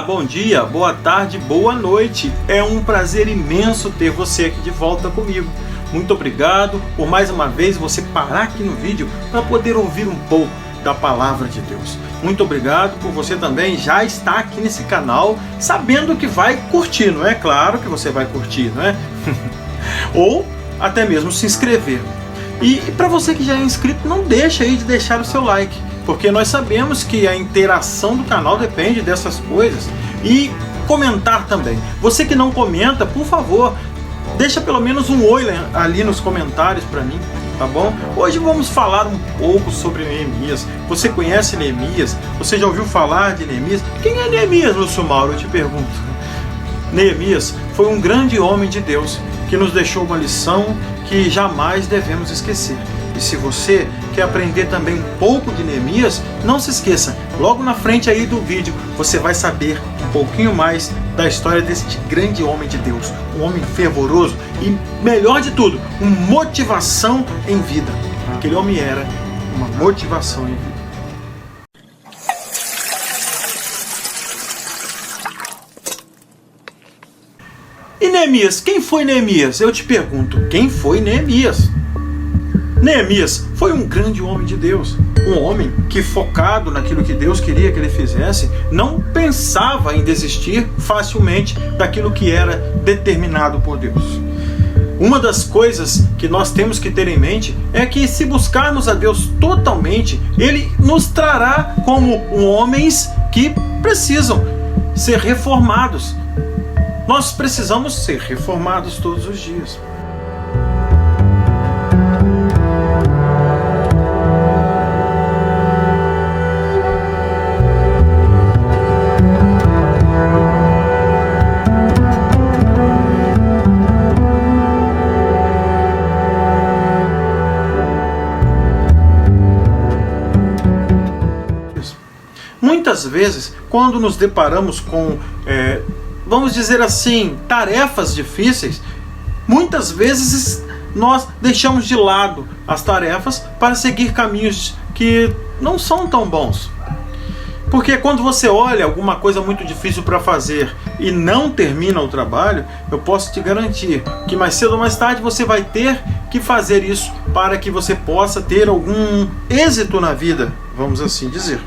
Olá, bom dia, boa tarde, boa noite. É um prazer imenso ter você aqui de volta comigo. Muito obrigado por mais uma vez você parar aqui no vídeo para poder ouvir um pouco da Palavra de Deus. Muito obrigado por você também já estar aqui nesse canal sabendo que vai curtir, não é? Claro que você vai curtir, não é? Ou até mesmo se inscrever. E para você que já é inscrito, não deixa aí de deixar o seu like, porque nós sabemos que a interação do canal depende dessas coisas. E comentar também. Você que não comenta, por favor, deixa pelo menos um oi ali nos comentários para mim, tá bom? Hoje vamos falar um pouco sobre Neemias. Você conhece Neemias? Você já ouviu falar de Neemias? Quem é Neemias, Lúcio Mauro? Eu te pergunto. Neemias foi um grande homem de Deus que nos deixou uma lição que jamais devemos esquecer. E se você quer aprender também um pouco de Neemias, não se esqueça, logo na frente aí do vídeo você vai saber um pouquinho mais da história deste grande homem de Deus, um homem fervoroso e, melhor de tudo, uma motivação em vida. Aquele homem era uma motivação em vida. E Neemias, quem foi Neemias? Eu te pergunto, quem foi Neemias? Neemias foi um grande homem de Deus, um homem que, focado naquilo que Deus queria que ele fizesse, não pensava em desistir facilmente daquilo que era determinado por Deus. Uma das coisas que nós temos que ter em mente é que, se buscarmos a Deus totalmente, Ele nos trará como homens que precisam ser reformados. Nós precisamos ser reformados todos os dias. Muitas vezes, quando nos deparamos com, vamos dizer assim, tarefas difíceis, muitas vezes nós deixamos de lado as tarefas para seguir caminhos que não são tão bons. Porque quando você olha alguma coisa muito difícil para fazer e não termina o trabalho, eu posso te garantir que mais cedo ou mais tarde você vai ter que fazer isso para que você possa ter algum êxito na vida, vamos assim dizer.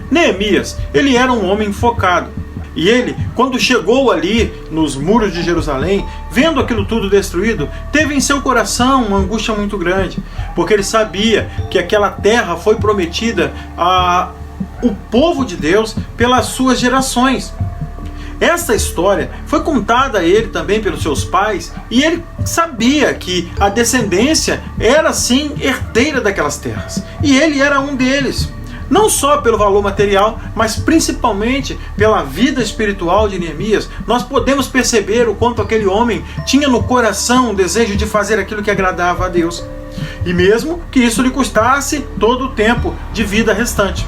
Neemias, ele era um homem focado. E ele, quando chegou ali nos muros de Jerusalém, vendo aquilo tudo destruído, teve em seu coração uma angústia muito grande, porque ele sabia que aquela terra foi prometida ao povo de Deus pelas suas gerações. Essa história foi contada a ele também pelos seus pais, e ele sabia que a descendência era sim herdeira daquelas terras, e ele era um deles. Não só pelo valor material, mas principalmente pela vida espiritual de Neemias, nós podemos perceber o quanto aquele homem tinha no coração o desejo de fazer aquilo que agradava a Deus. E mesmo que isso lhe custasse todo o tempo de vida restante.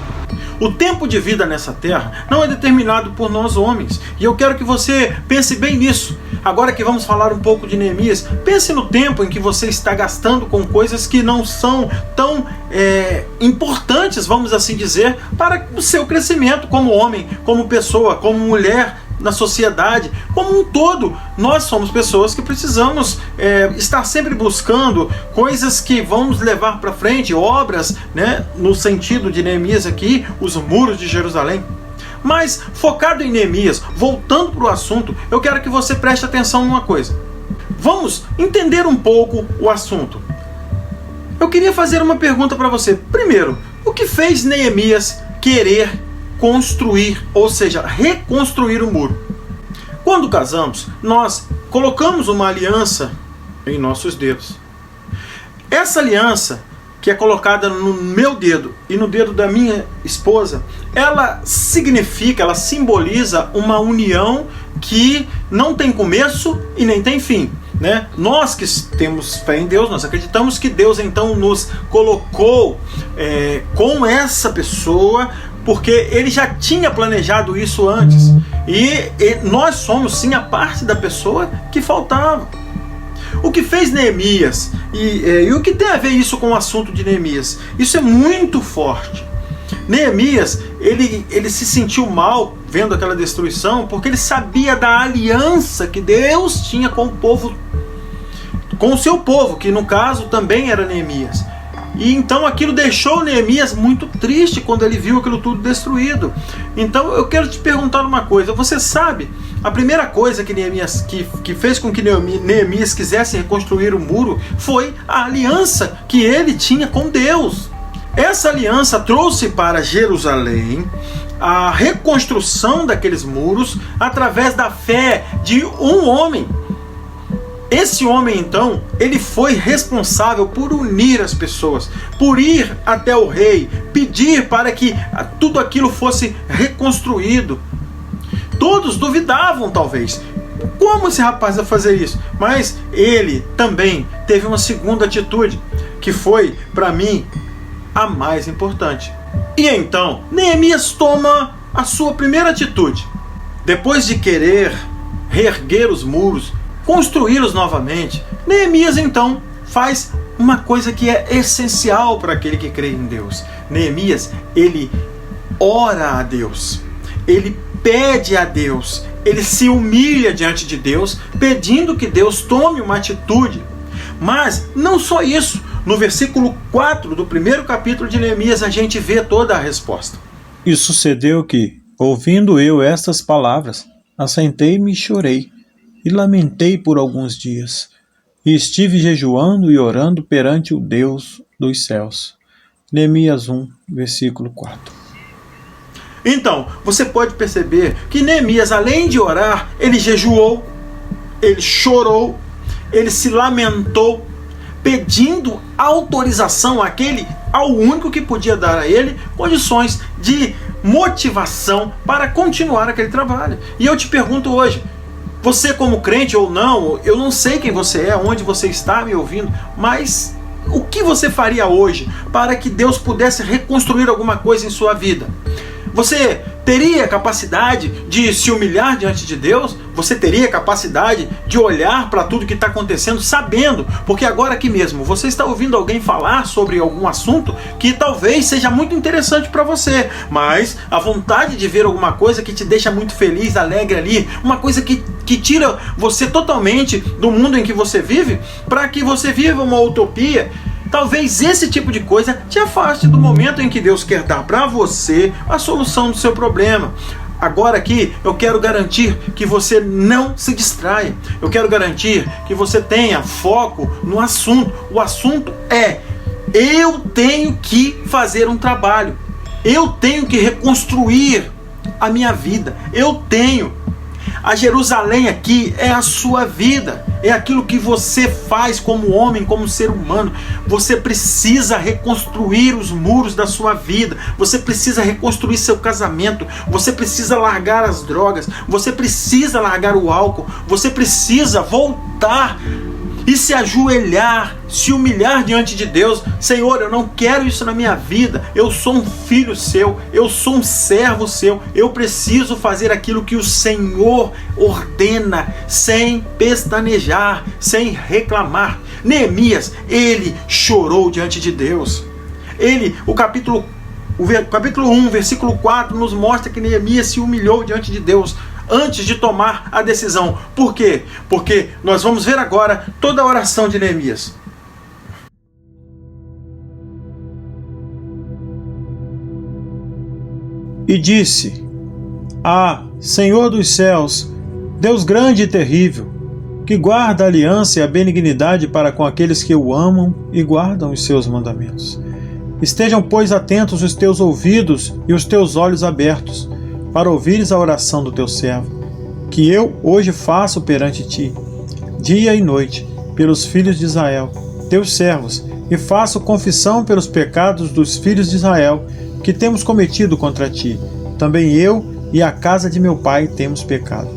O tempo de vida nessa terra não é determinado por nós homens. E eu quero que você pense bem nisso. Agora que vamos falar um pouco de Neemias, pense no tempo em que você está gastando com coisas que não são tão importantes, vamos assim dizer, para o seu crescimento como homem, como pessoa, como mulher na sociedade, como um todo. Nós somos pessoas que precisamos estar sempre buscando coisas que vão nos levar para frente, obras, né, no sentido de Neemias aqui, os muros de Jerusalém. Mas, focado em Neemias, voltando para o assunto, eu quero que você preste atenção numa coisa. Vamos entender um pouco o assunto. Eu queria fazer uma pergunta para você. Primeiro, o que fez Neemias querer construir, ou seja, reconstruir o muro? Quando casamos, nós colocamos uma aliança em nossos dedos. Essa aliança, que é colocada no meu dedo e no dedo da minha esposa, ela significa, ela simboliza uma união que não tem começo e nem tem fim, né? Nós que temos fé em Deus, nós acreditamos que Deus então nos colocou com essa pessoa, porque Ele já tinha planejado isso antes. E nós somos sim a parte da pessoa que faltava. O que fez Neemias, e o que tem a ver isso com o assunto de Neemias? Isso é muito forte. Neemias, ele se sentiu mal vendo aquela destruição, porque ele sabia da aliança que Deus tinha com o povo, com o seu povo, que no caso também era Neemias. E então aquilo deixou Neemias muito triste quando ele viu aquilo tudo destruído. Então eu quero te perguntar uma coisa: você sabe a primeira coisa que Neemias que fez com que Neemias quisesse reconstruir o muro foi a aliança que ele tinha com Deus. Essa aliança trouxe para Jerusalém a reconstrução daqueles muros através da fé de um homem. Esse homem, então, ele foi responsável por unir as pessoas, por ir até o rei, pedir para que tudo aquilo fosse reconstruído. Todos duvidavam, talvez, como esse rapaz vai fazer isso? Mas ele também teve uma segunda atitude, que foi, para mim, a mais importante. E então, Neemias toma a sua primeira atitude. Depois de querer reerguer os muros, construí-los novamente, Neemias então faz uma coisa que é essencial para aquele que crê em Deus. Neemias, ele ora a Deus, ele pede a Deus, ele se humilha diante de Deus, pedindo que Deus tome uma atitude. Mas não só isso, no versículo 4 do primeiro capítulo de Neemias a gente vê toda a resposta. E sucedeu que, ouvindo eu estas palavras, assentei-me e chorei, e lamentei por alguns dias, e estive jejuando e orando perante o Deus dos céus. Neemias 1, versículo 4. Então, você pode perceber que Neemias, além de orar, ele jejuou, ele chorou, ele se lamentou, pedindo autorização ao único que podia dar a ele condições de motivação para continuar aquele trabalho. E eu te pergunto hoje, você como crente ou não, eu não sei quem você é, onde você está me ouvindo, mas o que você faria hoje para que Deus pudesse reconstruir alguma coisa em sua vida? Você teria capacidade de se humilhar diante de Deus? Você teria capacidade de olhar para tudo que está acontecendo sabendo? Porque agora aqui mesmo, você está ouvindo alguém falar sobre algum assunto que talvez seja muito interessante para você, mas a vontade de ver alguma coisa que te deixa muito feliz, alegre ali, uma coisa que tira você totalmente do mundo em que você vive, para que você viva uma utopia. Talvez esse tipo de coisa te afaste do momento em que Deus quer dar para você a solução do seu problema. Agora aqui eu quero garantir que você não se distraia. Eu quero garantir que você tenha foco no assunto. O assunto é: eu tenho que fazer um trabalho. Eu tenho que reconstruir a minha vida. A Jerusalém aqui é a sua vida, é aquilo que você faz como homem, como ser humano. Você precisa reconstruir os muros da sua vida, você precisa reconstruir seu casamento, você precisa largar as drogas, você precisa largar o álcool, você precisa voltar e se ajoelhar, se humilhar diante de Deus. Senhor, eu não quero isso na minha vida, eu sou um filho seu, eu sou um servo seu, eu preciso fazer aquilo que o Senhor ordena, sem pestanejar, sem reclamar. Neemias, ele chorou diante de Deus. O capítulo 1, versículo 4 nos mostra que Neemias se humilhou diante de Deus antes de tomar a decisão. Por quê? Porque nós vamos ver agora toda a oração de Neemias. E disse: Ah, Senhor dos céus, Deus grande e terrível, que guarda a aliança e a benignidade para com aqueles que o amam e guardam os seus mandamentos. Estejam, pois, atentos os teus ouvidos e os teus olhos abertos, para ouvires a oração do teu servo, que eu hoje faço perante ti, dia e noite, pelos filhos de Israel, teus servos, e faço confissão pelos pecados dos filhos de Israel, que temos cometido contra ti. Também eu e a casa de meu pai temos pecado.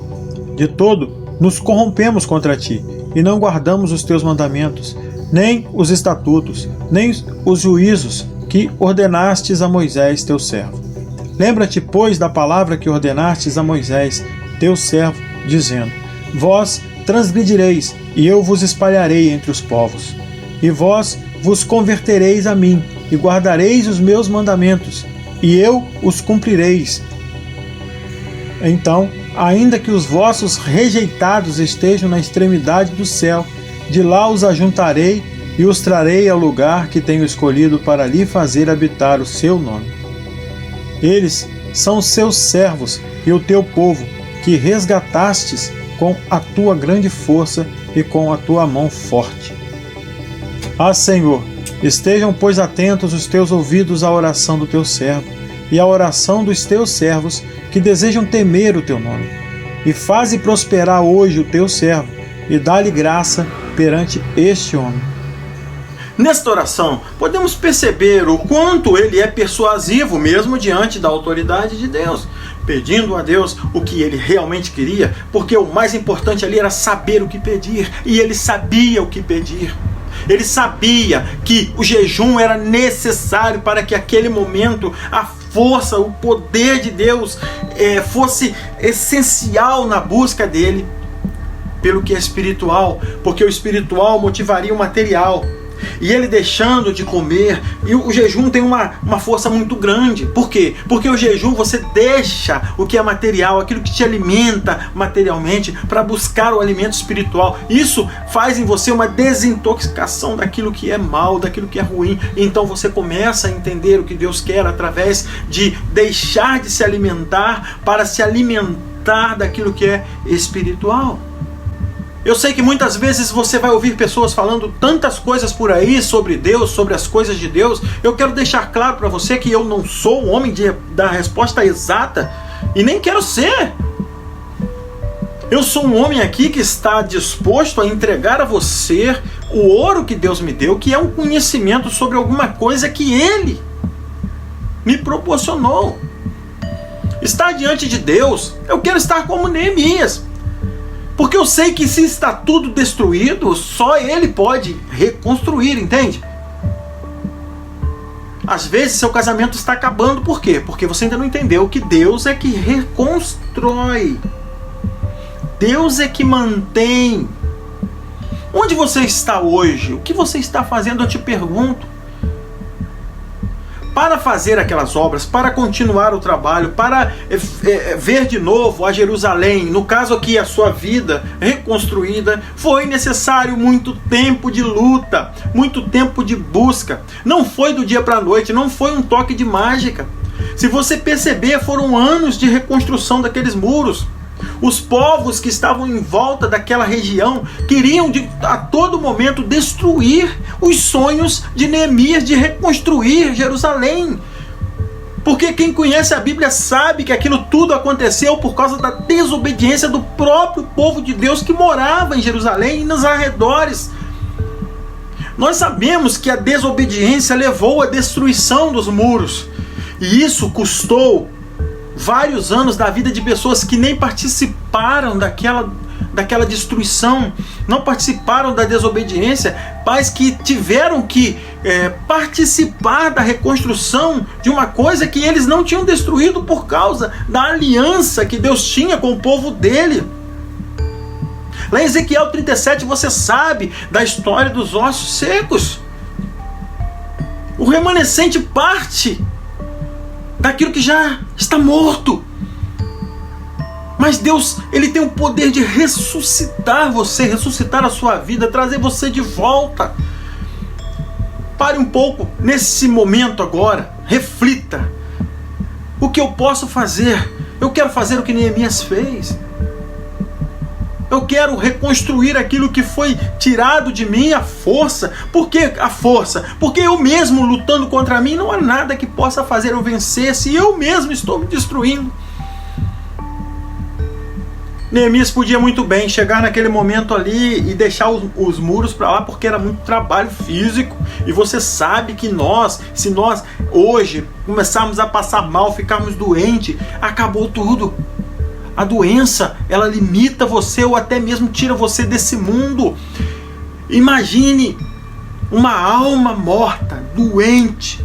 De todo, nos corrompemos contra ti, e não guardamos os teus mandamentos, nem os estatutos, nem os juízos que ordenastes a Moisés, teu servo. Lembra-te, pois, da palavra que ordenastes a Moisés, teu servo, dizendo: Vós transgredireis, e eu vos espalharei entre os povos. E vós vos convertereis a mim, e guardareis os meus mandamentos, e eu os cumprireis. Então, ainda que os vossos rejeitados estejam na extremidade do céu, de lá os ajuntarei e os trarei ao lugar que tenho escolhido para ali fazer habitar o seu nome. Eles são os seus servos e o teu povo, que resgatastes com a tua grande força e com a tua mão forte. Ah, Senhor, estejam, pois, atentos os teus ouvidos à oração do teu servo e à oração dos teus servos que desejam temer o teu nome. E faze prosperar hoje o teu servo e dá-lhe graça perante este homem. Nesta oração, podemos perceber o quanto ele é persuasivo mesmo diante da autoridade de Deus, pedindo a Deus o que ele realmente queria, porque o mais importante ali era saber o que pedir, e ele sabia o que pedir. Ele sabia que o jejum era necessário para que aquele momento a força, o poder de Deus fosse essencial na busca dele pelo que é espiritual, porque o espiritual motivaria o material. E ele deixando de comer, e o jejum tem uma força muito grande. Por quê? Porque o jejum você deixa o que é material, aquilo que te alimenta materialmente, para buscar o alimento espiritual. Isso faz em você uma desintoxicação daquilo que é mal, daquilo que é ruim. Então você começa a entender o que Deus quer através de deixar de se alimentar para se alimentar daquilo que é espiritual. Eu sei que muitas vezes você vai ouvir pessoas falando tantas coisas por aí sobre Deus, sobre as coisas de Deus. Eu quero deixar claro para você que eu não sou um homem da resposta exata e nem quero ser. Eu sou um homem aqui que está disposto a entregar a você o ouro que Deus me deu, que é um conhecimento sobre alguma coisa que Ele me proporcionou. Estar diante de Deus, eu quero estar como Neemias. Porque eu sei que se está tudo destruído, só Ele pode reconstruir, entende? Às vezes seu casamento está acabando, por quê? Porque você ainda não entendeu que Deus é que reconstrói. Deus é que mantém. Onde você está hoje? O que você está fazendo? Eu te pergunto. Para fazer aquelas obras, para continuar o trabalho, para ver de novo a Jerusalém, no caso aqui a sua vida reconstruída, foi necessário muito tempo de luta, muito tempo de busca. Não foi do dia para a noite, não foi um toque de mágica. Se você perceber, foram anos de reconstrução daqueles muros. Os povos que estavam em volta daquela região queriam a todo momento destruir os sonhos de Neemias de reconstruir Jerusalém. Porque quem conhece a Bíblia sabe que aquilo tudo aconteceu por causa da desobediência do próprio povo de Deus que morava em Jerusalém e nos arredores. Nós sabemos que a desobediência levou à destruição dos muros. E isso custou vários anos da vida de pessoas que nem participaram daquela destruição, não participaram da desobediência, mas que tiveram que participar da reconstrução de uma coisa que eles não tinham destruído por causa da aliança que Deus tinha com o povo dele. Lá em Ezequiel 37 você sabe da história dos ossos secos. O remanescente parte daquilo que já está morto. Mas Deus, Ele tem o poder de ressuscitar você, ressuscitar a sua vida, trazer você de volta. Pare um pouco nesse momento agora, reflita. O que eu posso fazer? Eu quero fazer o que Neemias fez. Eu quero reconstruir aquilo que foi tirado de mim, a força. Por que a força? Porque eu mesmo lutando contra mim não há nada que possa fazer eu vencer se eu mesmo estou me destruindo. Neemias podia muito bem chegar naquele momento ali e deixar os muros para lá, porque era muito trabalho físico. E você sabe que se nós hoje começarmos a passar mal, ficarmos doentes, acabou tudo. A doença, ela limita você ou até mesmo tira você desse mundo. Imagine uma alma morta, doente.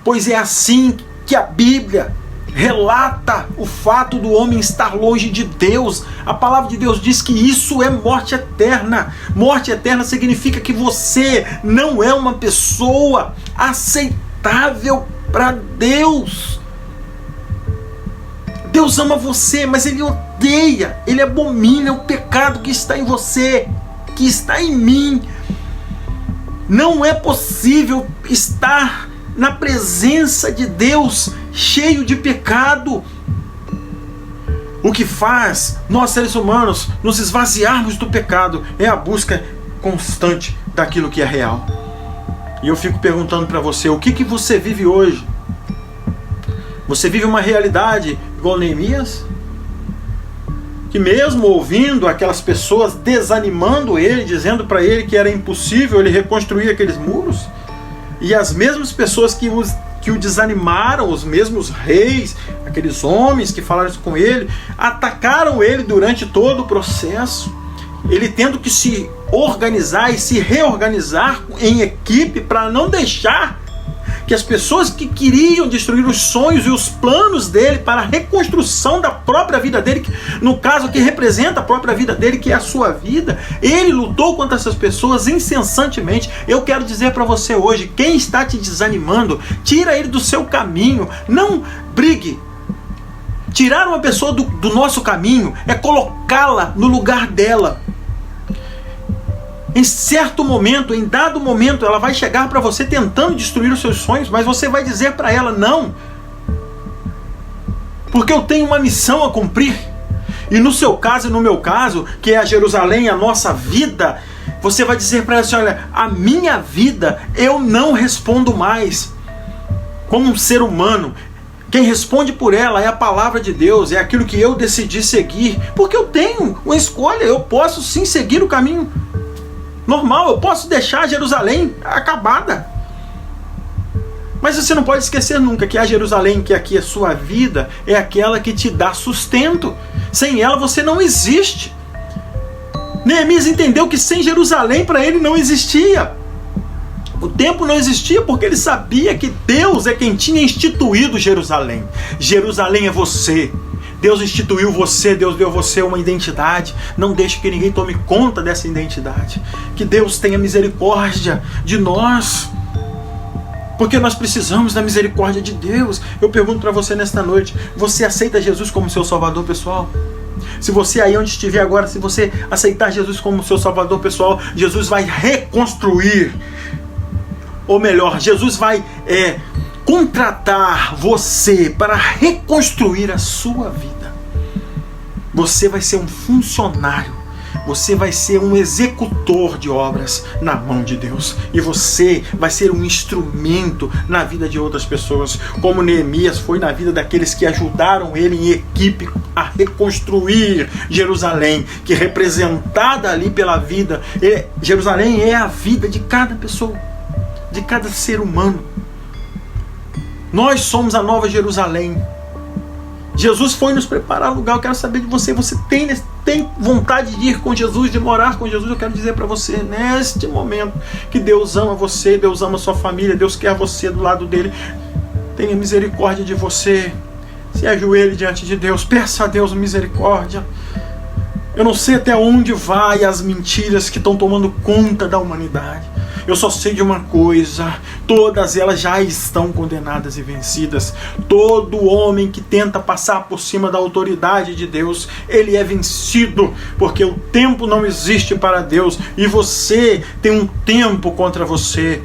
Pois é assim que a Bíblia relata o fato do homem estar longe de Deus. A palavra de Deus diz que isso é morte eterna. Morte eterna significa que você não é uma pessoa aceitável para Deus. Deus ama você, mas Ele odeia, Ele abomina o pecado que está em você, que está em mim. Não é possível estar na presença de Deus cheio de pecado. O que faz nós, seres humanos, nos esvaziarmos do pecado é a busca constante daquilo que é real. E eu fico perguntando para você, o que você vive hoje? Você vive uma realidade igual Neemias? Que mesmo ouvindo aquelas pessoas desanimando ele, dizendo para ele que era impossível ele reconstruir aqueles muros, e as mesmas pessoas que o desanimaram, os mesmos reis, aqueles homens que falaram isso com ele, atacaram ele durante todo o processo, ele tendo que se organizar e se reorganizar em equipe para não deixar que as pessoas que queriam destruir os sonhos e os planos dele para a reconstrução da própria vida dele, no caso que representa a própria vida dele, que é a sua vida, ele lutou contra essas pessoas incessantemente. Eu quero dizer para você hoje, quem está te desanimando, tira ele do seu caminho, não brigue. Tirar uma pessoa do nosso caminho é colocá-la no lugar dela. Em certo momento, em dado momento, ela vai chegar para você tentando destruir os seus sonhos, mas você vai dizer para ela, não, porque eu tenho uma missão a cumprir. E no seu caso e no meu caso, que é a Jerusalém, a nossa vida, você vai dizer para ela assim, olha, a minha vida eu não respondo mais como um ser humano. Quem responde por ela é a palavra de Deus, é aquilo que eu decidi seguir, porque eu tenho uma escolha, eu posso sim seguir o caminho normal, eu posso deixar Jerusalém acabada. Mas você não pode esquecer nunca que a Jerusalém, que aqui é sua vida, é aquela que te dá sustento. Sem ela você não existe. Neemias entendeu que sem Jerusalém para ele não existia. O tempo não existia porque ele sabia que Deus é quem tinha instituído Jerusalém. Jerusalém é você. Deus instituiu você, Deus deu a você uma identidade. Não deixe que ninguém tome conta dessa identidade. Que Deus tenha misericórdia de nós, porque nós precisamos da misericórdia de Deus. Eu pergunto para você nesta noite, você aceita Jesus como seu Salvador pessoal? Se você aí onde estiver agora, se você aceitar Jesus como seu Salvador pessoal, Jesus vai reconstruir, ou melhor, Jesus vai contratar você para reconstruir a sua vida. Você vai ser um funcionário, você vai ser um executor de obras na mão de Deus, e você vai ser um instrumento na vida de outras pessoas, como Neemias foi na vida daqueles que ajudaram ele em equipe a reconstruir Jerusalém, que representada ali pela vida, Jerusalém é a vida de cada pessoa, de cada ser humano. Nós somos a nova Jerusalém. Jesus foi nos preparar lugar. Eu quero saber de você. Você tem vontade de ir com Jesus, de morar com Jesus? Eu quero dizer para você, neste momento, que Deus ama você, Deus ama a sua família, Deus quer você do lado dele. Tenha misericórdia de você. Se ajoelhe diante de Deus. Peça a Deus misericórdia. Eu não sei até onde vai as mentiras que estão tomando conta da humanidade. Eu só sei de uma coisa, todas elas já estão condenadas e vencidas. Todo homem que tenta passar por cima da autoridade de Deus, ele é vencido, porque o tempo não existe para Deus, e você tem um tempo contra você.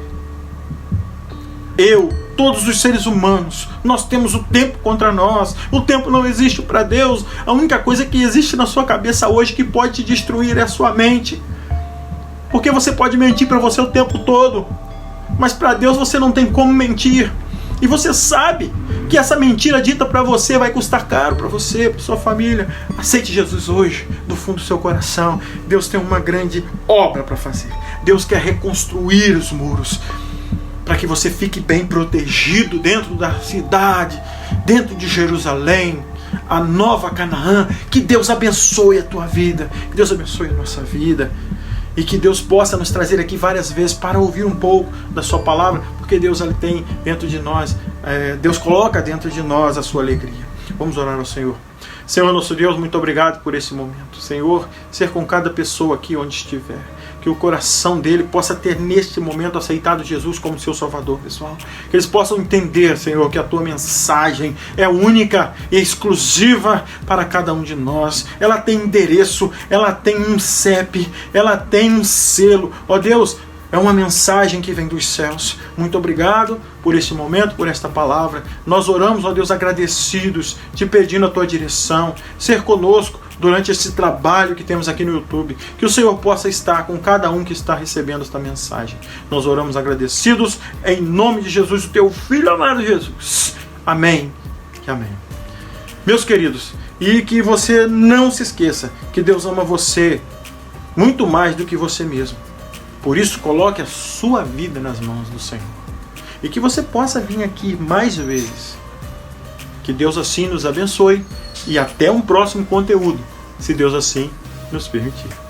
Todos os seres humanos, nós temos o tempo contra nós. O tempo não existe para Deus. A única coisa que existe na sua cabeça hoje que pode te destruir é a sua mente. Porque você pode mentir para você o tempo todo, mas para Deus você não tem como mentir. E você sabe que essa mentira dita para você vai custar caro para você, para sua família. Aceite Jesus hoje, do fundo do seu coração. Deus tem uma grande obra para fazer. Deus quer reconstruir os muros, para que você fique bem protegido dentro da cidade, dentro de Jerusalém, a nova Canaã. Que Deus abençoe a tua vida, que Deus abençoe a nossa vida, e que Deus possa nos trazer aqui várias vezes para ouvir um pouco da sua palavra, porque Deus ele tem dentro de nós, Deus coloca dentro de nós a sua alegria. Vamos orar ao Senhor. Senhor nosso Deus, muito obrigado por esse momento. Senhor, ser com cada pessoa aqui onde estiver. que o coração dele possa ter neste momento aceitado Jesus como seu Salvador, pessoal. Que eles possam entender, Senhor, que a tua mensagem é única e exclusiva para cada um de nós. Ela tem endereço, ela tem um CEP, ela tem um selo. Ó Deus, é uma mensagem que vem dos céus. Muito obrigado por este momento, por esta palavra. Nós oramos, ó Deus, agradecidos, te pedindo a tua direção, ser conosco durante esse trabalho que temos aqui no YouTube. Que o Senhor possa estar com cada um que está recebendo esta mensagem. Nós oramos agradecidos em nome de Jesus, o teu Filho amado Jesus. Amém e amém. Meus queridos, e que você não se esqueça que Deus ama você muito mais do que você mesmo. Por isso, coloque a sua vida nas mãos do Senhor. E que você possa vir aqui mais vezes. Que Deus assim nos abençoe. E até um próximo conteúdo, se Deus assim nos permitir.